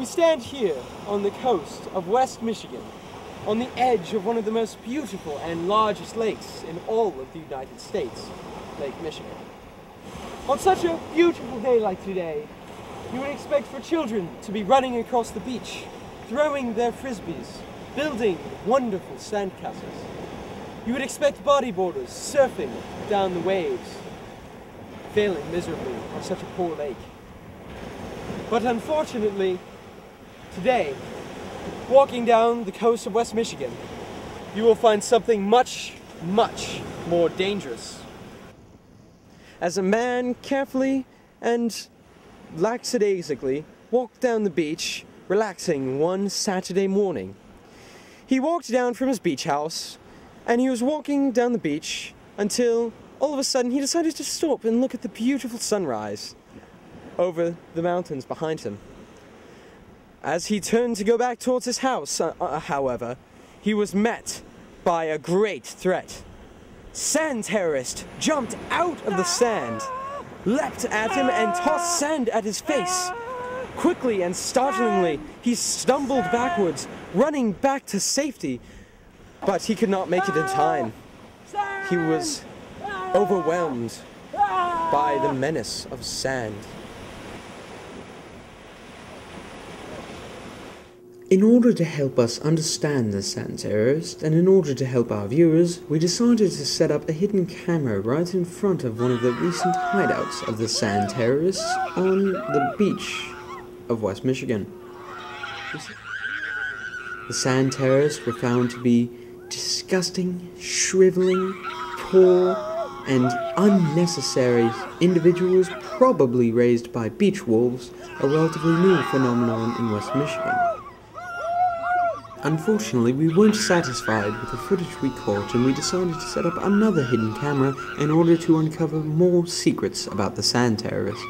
We stand here on the coast of West Michigan, on the edge of one of the most beautiful and largest lakes in all of the United States, Lake Michigan. On such a beautiful day like today, you would expect for children to be running across the beach, throwing their frisbees, building wonderful sandcastles. You would expect bodyboarders surfing down the waves, failing miserably on such a poor lake. But unfortunately, today, walking down the coast of West Michigan, you will find something much, much more dangerous. As a man carefully and lackadaisically walked down the beach, relaxing one Saturday morning. He walked down from his beach house, and he was walking down the beach until all of a sudden he decided to stop and look at the beautiful sunrise over the mountains behind him. As he turned to go back towards his house, however, he was met by a great threat. Sand terrorist jumped out of the sand, leapt at him and tossed sand at his face. Quickly and startlingly, he stumbled backwards, running back to safety, but he could not make it in time. He was overwhelmed by the menace of sand. In order to help us understand the sand terrorist, and in order to help our viewers, we decided to set up a hidden camera right in front of one of the recent hideouts of the sand terrorists on the beach of West Michigan. The sand terrorists were found to be disgusting, shriveling, poor, and unnecessary individuals probably raised by beach wolves, a relatively new phenomenon in West Michigan. Unfortunately, we weren't satisfied with the footage we caught, and we decided to set up another hidden camera in order to uncover more secrets about the sand terrorists.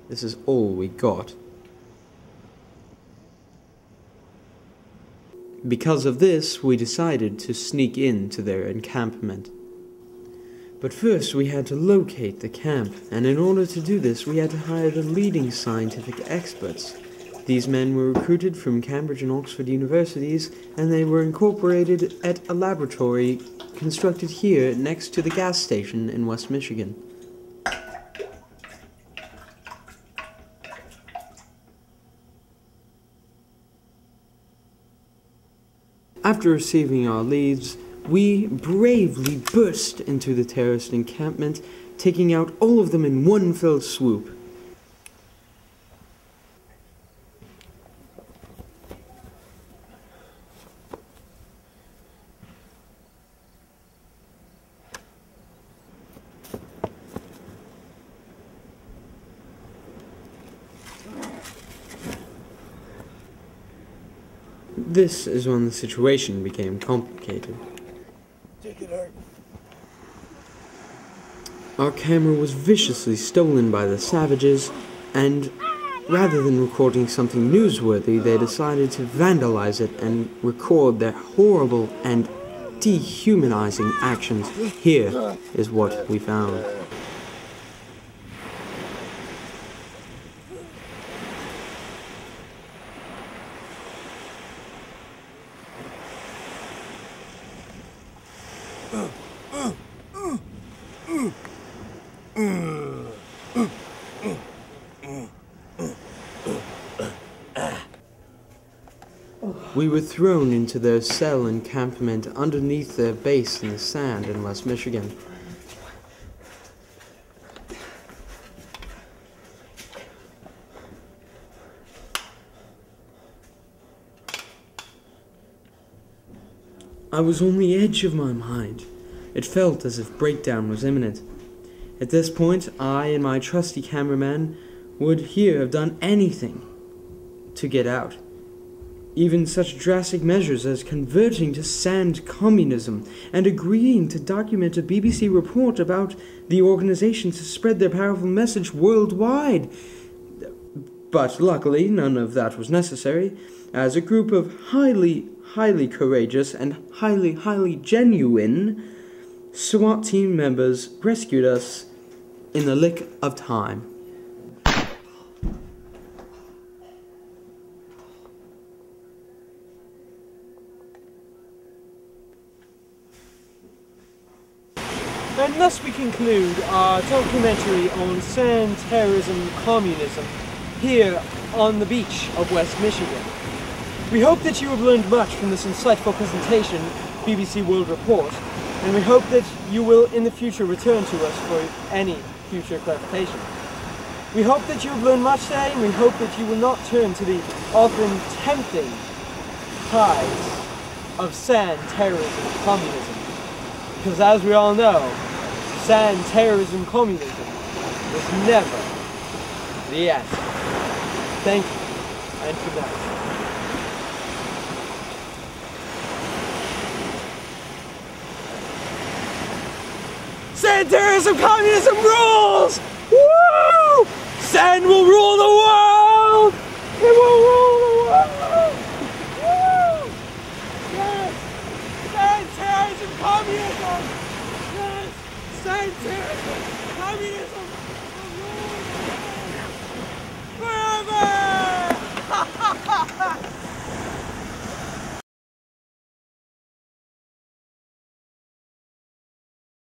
This is all we got. Because of this, we decided to sneak into their encampment. But first we had to locate the camp, and in order to do this we had to hire the leading scientific experts. These men were recruited from Cambridge and Oxford universities, and they were incorporated at a laboratory constructed here next to the gas station in West Michigan. After receiving our leads, we bravely burst into the terrorist encampment, taking out all of them in one fell swoop. This is when the situation became complicated. Our camera was viciously stolen by the savages, and rather than recording something newsworthy, they decided to vandalize it and record their horrible and dehumanizing actions. Here is what we found. We were thrown into their cell encampment underneath their base in the sand in West Michigan. I was on the edge of my mind. It felt as if breakdown was imminent. At this point, I and my trusty cameraman would here have done anything to get out. Even such drastic measures as converting to sand communism and agreeing to document a BBC report about the organization to spread their powerful message worldwide. But luckily, none of that was necessary, as a group of highly courageous and highly genuine SWAT team members rescued us in the lick of time. And thus we conclude our documentary on sand terrorism communism here on the beach of West Michigan. We hope that you have learned much from this insightful presentation, BBC World Report, and we hope that you will in the future return to us for any future clarification. We hope that you have learned much today, and we hope that you will not turn to the often tempting tides of sand terrorism communism. Because as we all know, sand terrorism communism was never the answer. Thank you, and good night. Sand terrorism communism rules! Woo! Sand will rule the world!